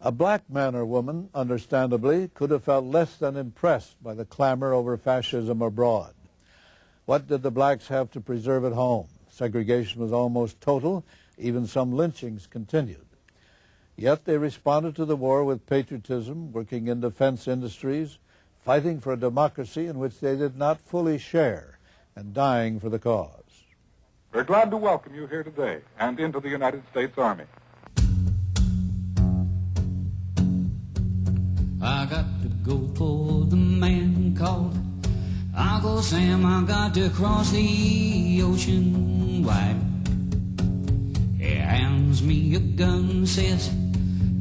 A black man or woman, understandably, could have felt less than impressed by the clamor over fascism abroad. What did the blacks have to preserve at home? Segregation was almost total. Even some lynchings continued. Yet they responded to the war with patriotism, working in defense industries, fighting for a democracy in which they did not fully share, and dying for the cause. We're glad to welcome you here today and into the United States Army. I got to go for the man called Uncle Sam. I got to cross the ocean wide. He hands me a gun, says,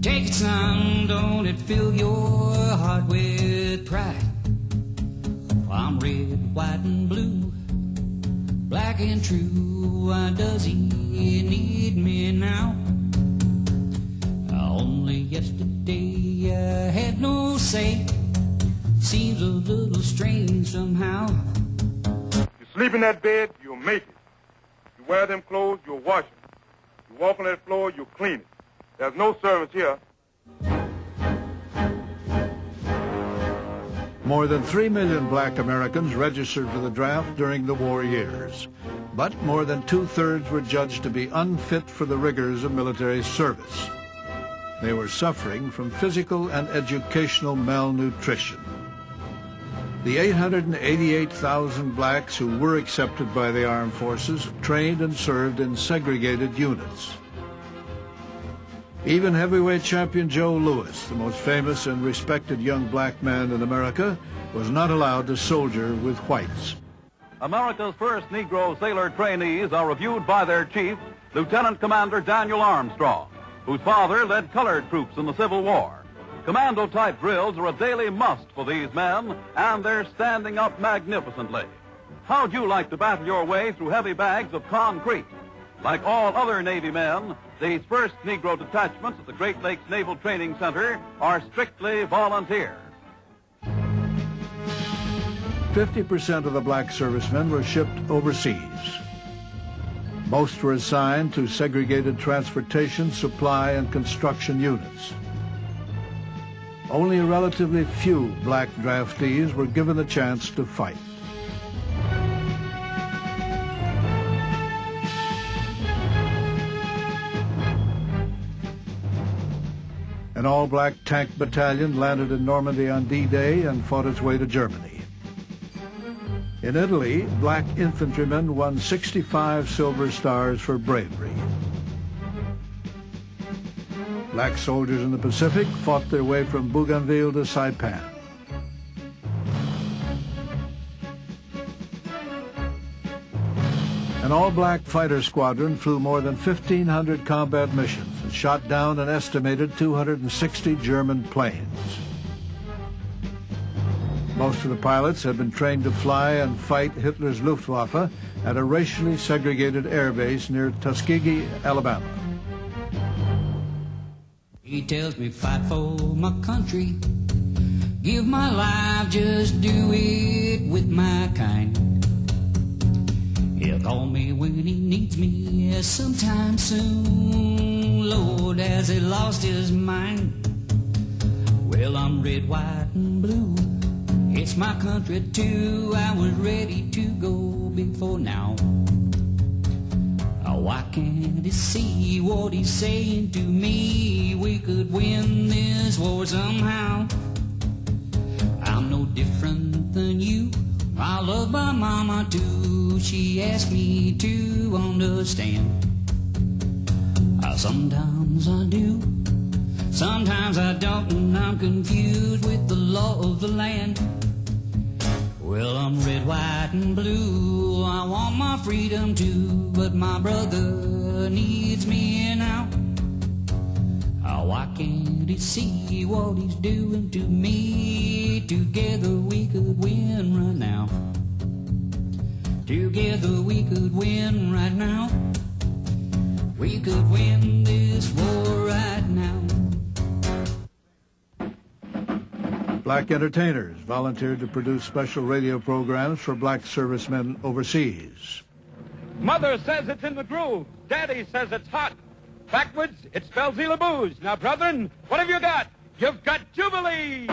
take it, son, don't it fill your heart with pride. I'm red, white, and blue, black and true. Why does he need me now? Only yesterday I had no say. Seems a little strange somehow. You sleep in that bed, you'll make it. You wear them clothes, you'll wash them. You walk on that floor, you'll clean it. There's no servants here. More than 3 million black Americans registered for the draft during the war years, but more than two-thirds were judged to be unfit for the rigors of military service. They were suffering from physical and educational malnutrition. The 888,000 blacks who were accepted by the armed forces trained and served in segregated units. Even heavyweight champion Joe Louis, the most famous and respected young black man in America, was not allowed to soldier with whites. America's first Negro sailor trainees are reviewed by their chief, Lieutenant Commander Daniel Armstrong, whose father led colored troops in the Civil War. Commando-type drills are a daily must for these men, and they're standing up magnificently. How'd you like to battle your way through heavy bags of concrete? Like all other Navy men, these first Negro detachments at the Great Lakes Naval Training Center are strictly volunteer. 50% of the black servicemen were shipped overseas. Most were assigned to segregated transportation, supply, and construction units. Only a relatively few black draftees were given the chance to fight. An all-black tank battalion landed in Normandy on D-Day and fought its way to Germany. In Italy, black infantrymen won 65 Silver Stars for bravery. Black soldiers in the Pacific fought their way from Bougainville to Saipan. An all-black fighter squadron flew more than 1,500 combat missions and shot down an estimated 260 German planes. Most of the pilots had been trained to fly and fight Hitler's Luftwaffe at a racially segregated air base near Tuskegee, Alabama. He tells me fight for my country, give my life, just do it with my kind. He'll call me when he needs me sometime soon. Lord, has he lost his mind? Well, I'm red, white, and blue. It's my country too. I was ready to go before now. Why can't he see what he's saying to me? We could win this war somehow. I'm no different than you. I love my mama too. She asked me to understand. Sometimes I do, sometimes I don't, and I'm confused with the law of the land. Well, I'm red, white, and blue. I want my freedom too, but my brother needs me now. Why can't he see what he's doing to me? Together we could win right now. Together we could win right now. We could win this war right now. Black entertainers volunteered to produce special radio programs for black servicemen overseas. Mother says it's in the groove. Daddy says it's hot. Backwards, it spells Zilla Booze. Now, brethren, what have you got? You've got Jubilee!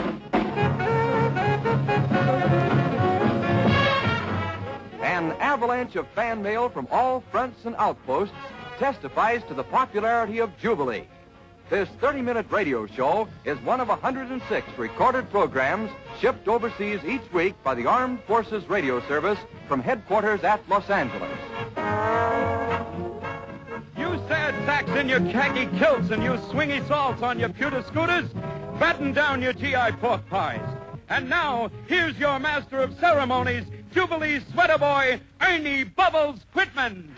An avalanche of fan mail from all fronts and outposts testifies to the popularity of Jubilee. This 30-minute radio show is one of 106 recorded programs shipped overseas each week by the Armed Forces Radio Service from headquarters at Los Angeles. You sad sacks in your khaki kilts and you swingy salts on your pewter scooters, batten down your GI pork pies. And now, here's your master of ceremonies, Jubilee's sweater boy, Ernie Bubbles Quitman.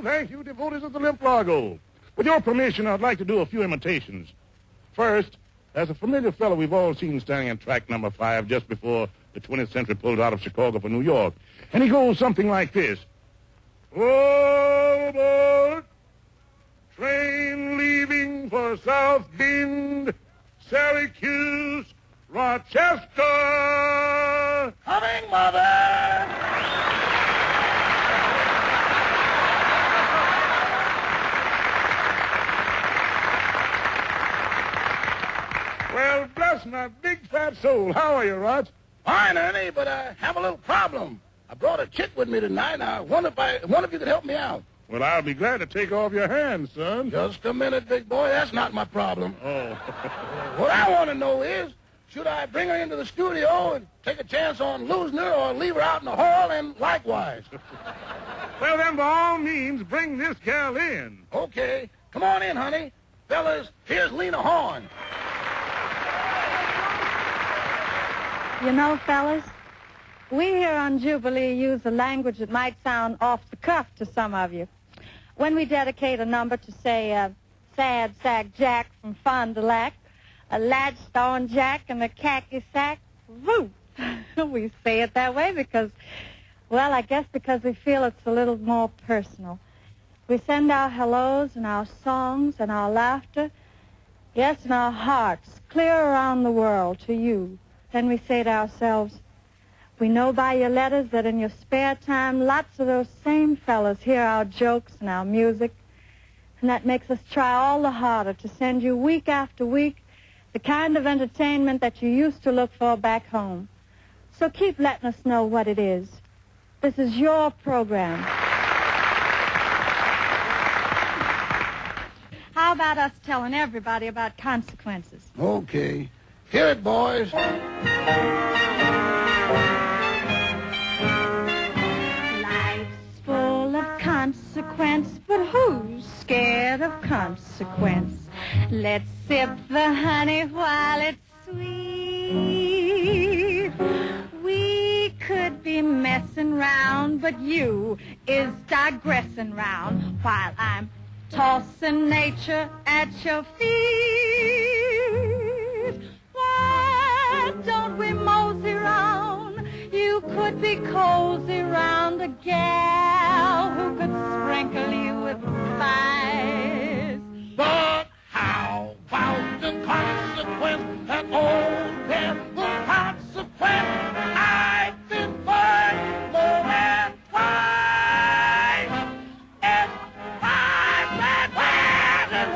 Thank you, devotees of the Limp Largo. With your permission, I'd like to do a few imitations. First, there's a familiar fellow we've all seen standing in track number 5 just before the 20th Century pulled out of Chicago for New York. And he goes something like this. All aboard! Train leaving for South Bend, Syracuse, Rochester. Coming, Mother! Well, bless my big fat soul. How are you, Rod? Fine, Ernie, but I have a little problem. I brought a chick with me tonight. I wonder if one of you could help me out. Well, I'll be glad to take off your hands, son. Just a minute, big boy. That's not my problem. Oh. What I want to know is, should I bring her into the studio and take a chance on losing her or leave her out in the hall and likewise? Well, then, by all means, bring this gal in. Okay. Come on in, honey. Fellas, here's Lena Horne. You know, fellas, we here on Jubilee use a language that might sound off the cuff to some of you. When we dedicate a number to, say, Sad Sack Jack from Fond du Lac, a latched-on Jack and a khaki sack, woo! We say it that way because, well, I guess because we feel it's a little more personal. We send our hellos and our songs and our laughter, yes, and our hearts clear around the world to you. Then we say to ourselves, we know by your letters that in your spare time, lots of those same fellas hear our jokes and our music, and that makes us try all the harder to send you week after week the kind of entertainment that you used to look for back home. So keep letting us know what it is. This is your program. How about us telling everybody about consequences? Okay. Hear it, boys. Life's full of consequence, but who's scared of consequence? Let's sip the honey while it's sweet. We could be messing round, but you is digressing round while I'm tossing nature at your feet. Why don't we mosey round? You could be cozy round a gal who could sprinkle you with spice. But how about the consequence? That old devil consequence. I've been burned more than twice. And I'm that bad and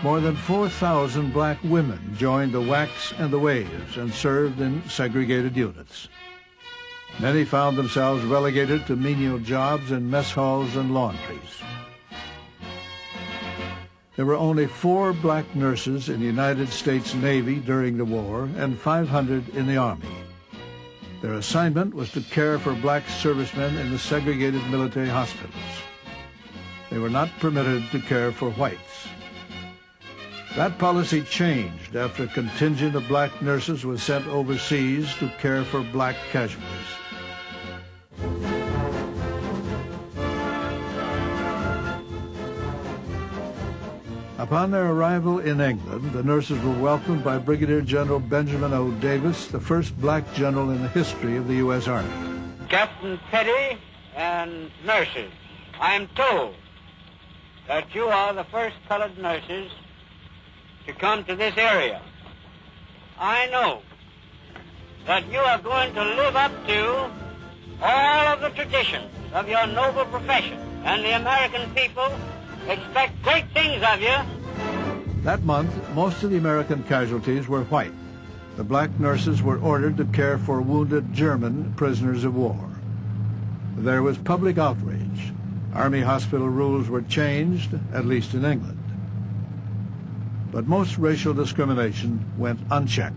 More than 4,000 black women joined the WWII and the Waves and served in segregated units. Many found themselves relegated to menial jobs in mess halls and laundries. There were only 4 black nurses in the United States Navy during the war and 500 in the Army. Their assignment was to care for black servicemen in the segregated military hospitals. They were not permitted to care for whites. That policy changed after a contingent of black nurses was sent overseas to care for black casualties. Upon their arrival in England, the nurses were welcomed by Brigadier General Benjamin O. Davis, the first black general in the history of the U.S. Army. Captain Petty and nurses, I am told that you are the first colored nurses to come to this area. I know that you are going to live up to all of the traditions of your noble profession, and the American people expect great things of you. That month, most of the American casualties were white. The black nurses were ordered to care for wounded German prisoners of war. There was public outrage. Army hospital rules were changed, at least in England. But most racial discrimination went unchecked.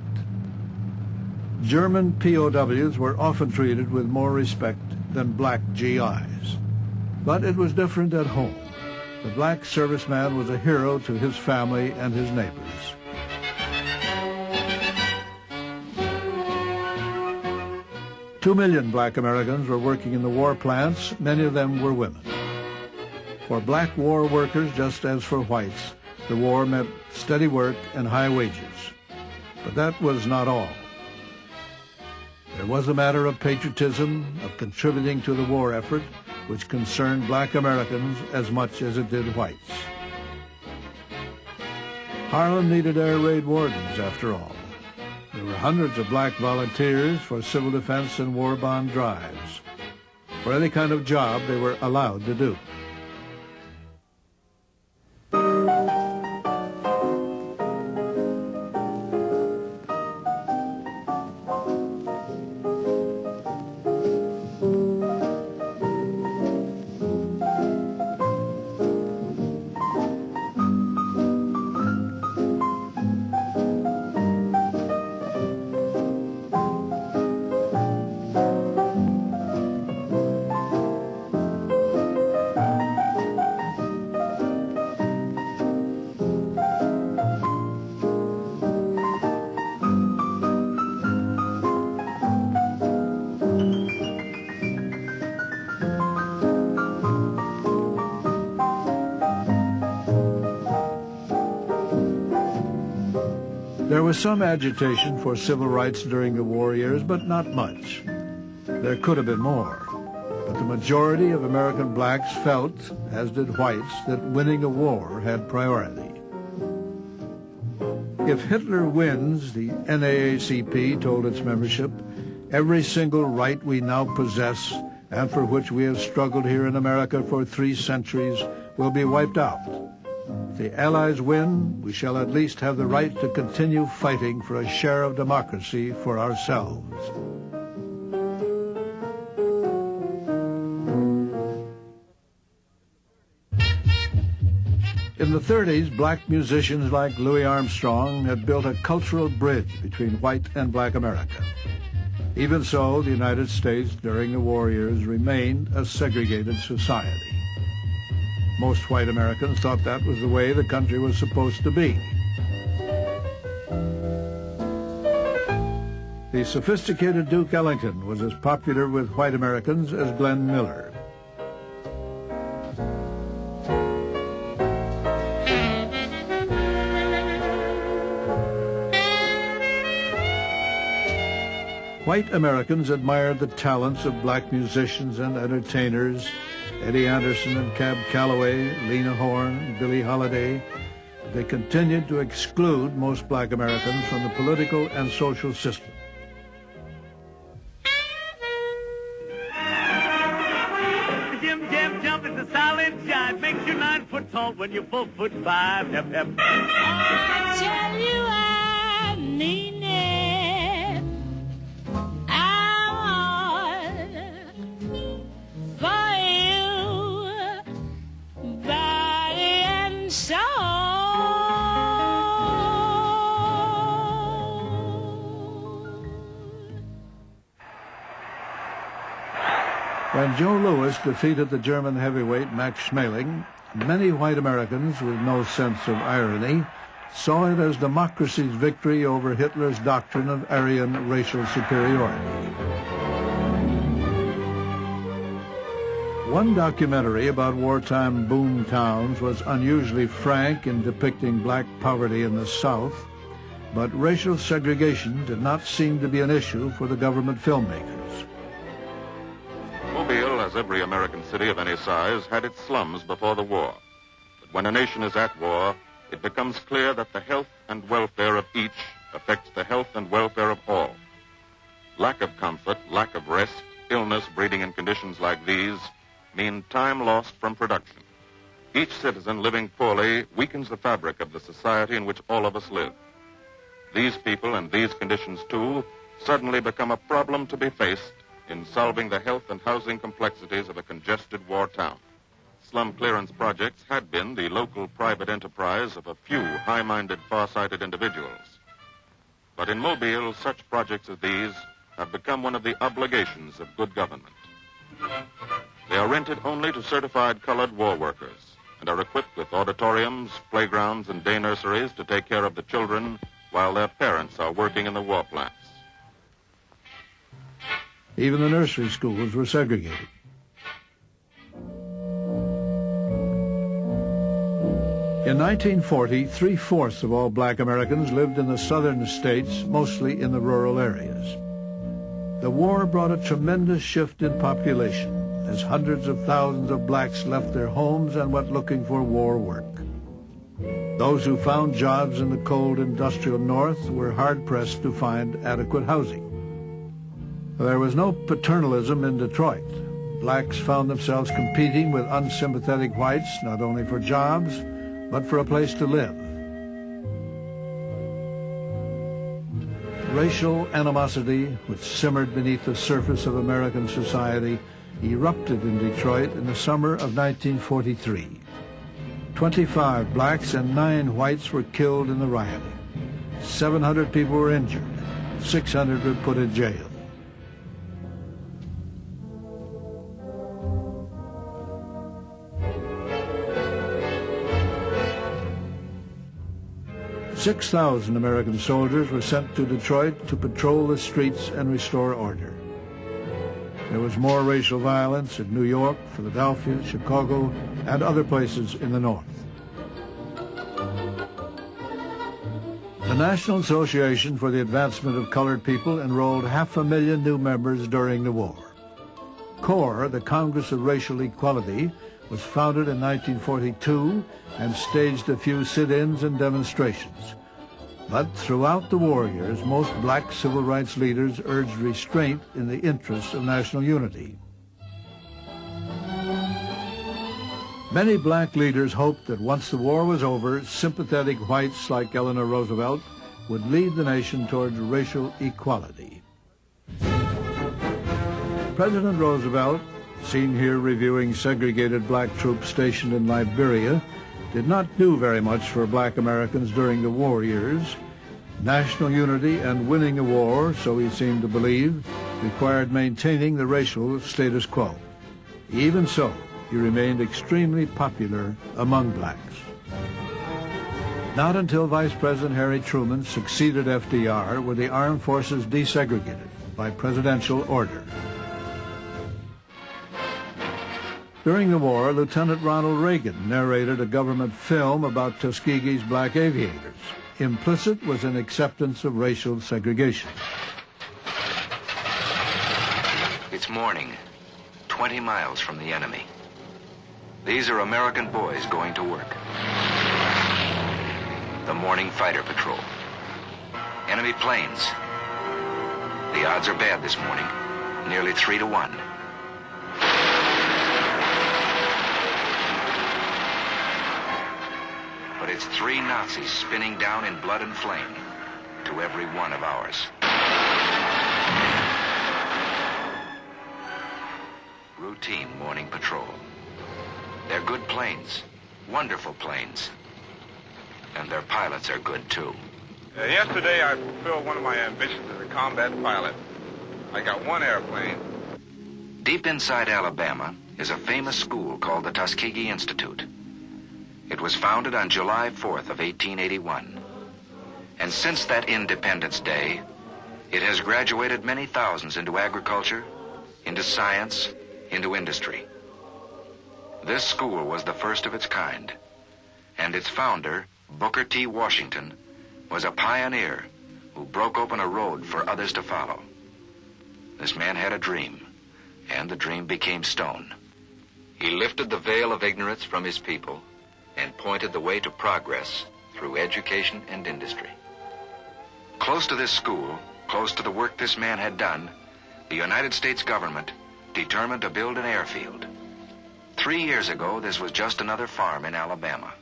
German POWs were often treated with more respect than black GIs. But it was different at home. The black serviceman was a hero to his family and his neighbors. Two million black Americans were working in the war plants. Many of them were women. For black war workers, just as for whites, the war meant steady work and high wages. But that was not all. There was a matter of patriotism, of contributing to the war effort, which concerned black Americans as much as it did whites. Harlem needed air raid wardens, after all. There were hundreds of black volunteers for civil defense and war bond drives, for any kind of job they were allowed to do. There was some agitation for civil rights during the war years, but not much. There could have been more. But the majority of American blacks felt, as did whites, that winning a war had priority. If Hitler wins, the NAACP told its membership, every single right we now possess and for which we have struggled here in America for 3 centuries will be wiped out. If the Allies win, we shall at least have the right to continue fighting for a share of democracy for ourselves. In the 30s, black musicians like Louis Armstrong had built a cultural bridge between white and black America. Even so, the United States during the war years remained a segregated society. Most white Americans thought that was the way the country was supposed to be. The sophisticated Duke Ellington was as popular with white Americans as Glenn Miller. White Americans admired the talents of black musicians and entertainers, Eddie Anderson and Cab Calloway, Lena Horne, Billie Holiday. They continued to exclude most black Americans from the political and social system. Jim Jam Jump is a solid jive, makes you 9 foot tall when you're 4'5". Hep, hep. I tell you I mean it. When Joe Louis defeated the German heavyweight Max Schmeling, many white Americans with no sense of irony saw it as democracy's victory over Hitler's doctrine of Aryan racial superiority. One documentary about wartime boom towns was unusually frank in depicting black poverty in the South, but racial segregation did not seem to be an issue for the government filmmakers. Mobile, as every American city of any size, had its slums before the war. But when a nation is at war, it becomes clear that the health and welfare of each affects the health and welfare of all. Lack of comfort, lack of rest, illness breeding in conditions like these mean time lost from production. Each citizen living poorly weakens the fabric of the society in which all of us live. These people and these conditions, too, suddenly become a problem to be faced in solving the health and housing complexities of a congested war town. Slum clearance projects had been the local private enterprise of a few high-minded, far-sighted individuals. But in Mobile, such projects as these have become one of the obligations of good government. They are rented only to certified colored war workers and are equipped with auditoriums, playgrounds, and day nurseries to take care of the children while their parents are working in the war plants. Even the nursery schools were segregated. In 1940, 3/4 of all black Americans lived in the southern states, mostly in the rural areas. The war brought a tremendous shift in population as hundreds of thousands of blacks left their homes and went looking for war work. Those who found jobs in the cold industrial north were hard-pressed to find adequate housing. There was no paternalism in Detroit. Blacks found themselves competing with unsympathetic whites not only for jobs, but for a place to live. Racial animosity, which simmered beneath the surface of American society, erupted in Detroit in the summer of 1943. 25 blacks and 9 whites were killed in the rioting. 700 people were injured. 600 were put in jail. "6,000 American soldiers were sent to Detroit to patrol the streets and restore order. There was more racial violence in New York, Philadelphia, Chicago, and other places in the north. The National Association for the Advancement of Colored People enrolled 500,000 new members during the war. CORE, the Congress of Racial Equality, was founded in 1942 and staged a few sit-ins and demonstrations. But throughout the war years, most black civil rights leaders urged restraint in the interests of national unity. Many black leaders hoped that once the war was over, sympathetic whites like Eleanor Roosevelt would lead the nation towards racial equality. President Roosevelt, seen here reviewing segregated black troops stationed in Liberia, did not do very much for black Americans during the war years. National unity and winning a war, so he seemed to believe, required maintaining the racial status quo. Even so, he remained extremely popular among blacks. Not until Vice President Harry Truman succeeded FDR were the armed forces desegregated by presidential order. During the war, Lieutenant Ronald Reagan narrated a government film about Tuskegee's black aviators. Implicit was an acceptance of racial segregation. It's morning, 20 miles from the enemy. These are American boys going to work. The morning fighter patrol. Enemy planes. The odds are bad this morning, nearly 3-1. But it's 3 Nazis spinning down in blood and flame to every one of ours. Routine morning patrol. They're good planes, wonderful planes. And their pilots are good, too. Yesterday, I fulfilled one of my ambitions as a combat pilot. I got 1 airplane. Deep inside Alabama is a famous school called the Tuskegee Institute. It was founded on July 4th of 1881. And since that Independence Day, it has graduated many thousands into agriculture, into science, into industry. This school was the first of its kind, and its founder, Booker T. Washington, was a pioneer who broke open a road for others to follow. This man had a dream, and the dream became stone. He lifted the veil of ignorance from his people and pointed the way to progress through education and industry. Close to this school, close to the work this man had done, the United States government determined to build an airfield. 3 years ago, this was just another farm in Alabama.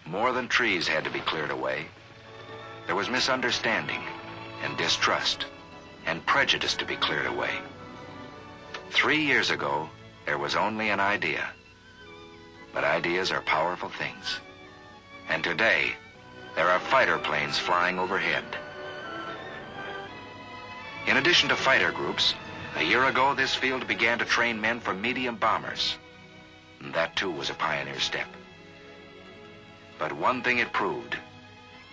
More than trees had to be cleared away. There was misunderstanding and distrust and prejudice to be cleared away. 3 years ago, there was only an idea. But ideas are powerful things. And today, there are fighter planes flying overhead. In addition to fighter groups, a year ago, this field began to train men for medium bombers. And that, too, was a pioneer step. But one thing it proved: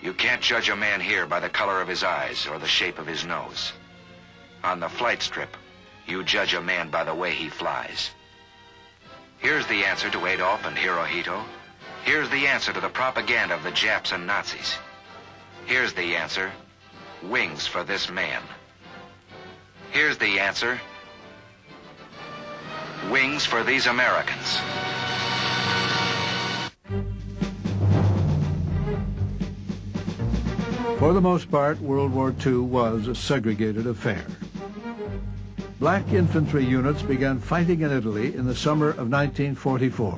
you can't judge a man here by the color of his eyes or the shape of his nose. On the flight strip, you judge a man by the way he flies. Here's the answer to Adolf and Hirohito. Here's the answer to the propaganda of the Japs and Nazis. Here's the answer: wings for this man. Here's the answer: wings for these Americans. For the most part, World War II was a segregated affair. Black infantry units began fighting in Italy in the summer of 1944.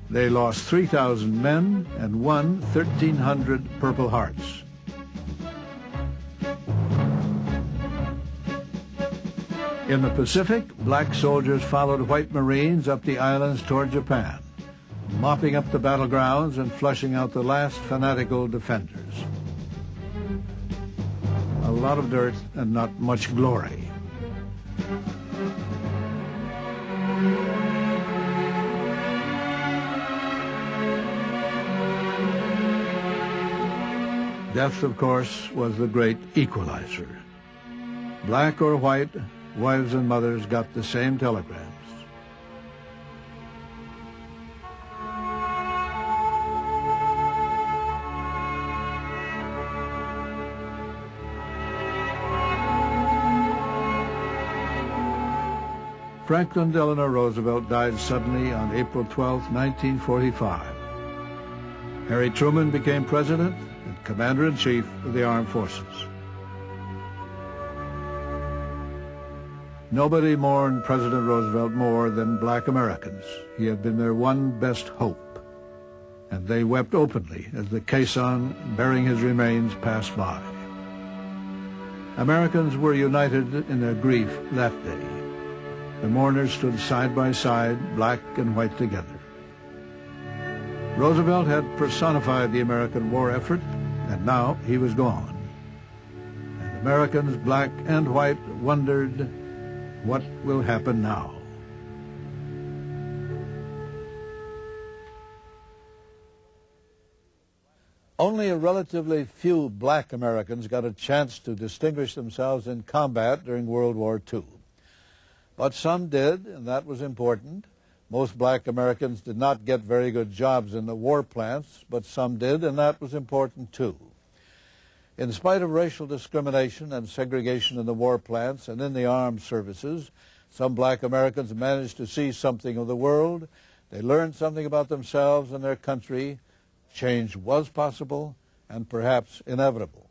They lost 3,000 men and won 1,300 Purple Hearts. In the Pacific, black soldiers followed white Marines up the islands toward Japan, mopping up the battlegrounds and flushing out the last fanatical defenders. A lot of dirt and not much glory. Death, of course, was the great equalizer. Black or white, wives and mothers got the same telegrams. Franklin Delano Roosevelt died suddenly on April 12, 1945. Harry Truman became president and commander-in-chief of the armed forces. Nobody mourned President Roosevelt more than black Americans. He had been their one best hope, and they wept openly as the caisson bearing his remains passed by. Americans were united in their grief that day. The mourners stood side by side, black and white together. Roosevelt had personified the American war effort, and now he was gone. And Americans, black and white, wondered, what will happen now? Only a relatively few black Americans got a chance to distinguish themselves in combat during World War II. But some did, and that was important. Most black Americans did not get very good jobs in the war plants, but some did, and that was important too. In spite of racial discrimination and segregation in the war plants and in the armed services, some black Americans managed to see something of the world. They learned something about themselves and their country. Change was possible and perhaps inevitable.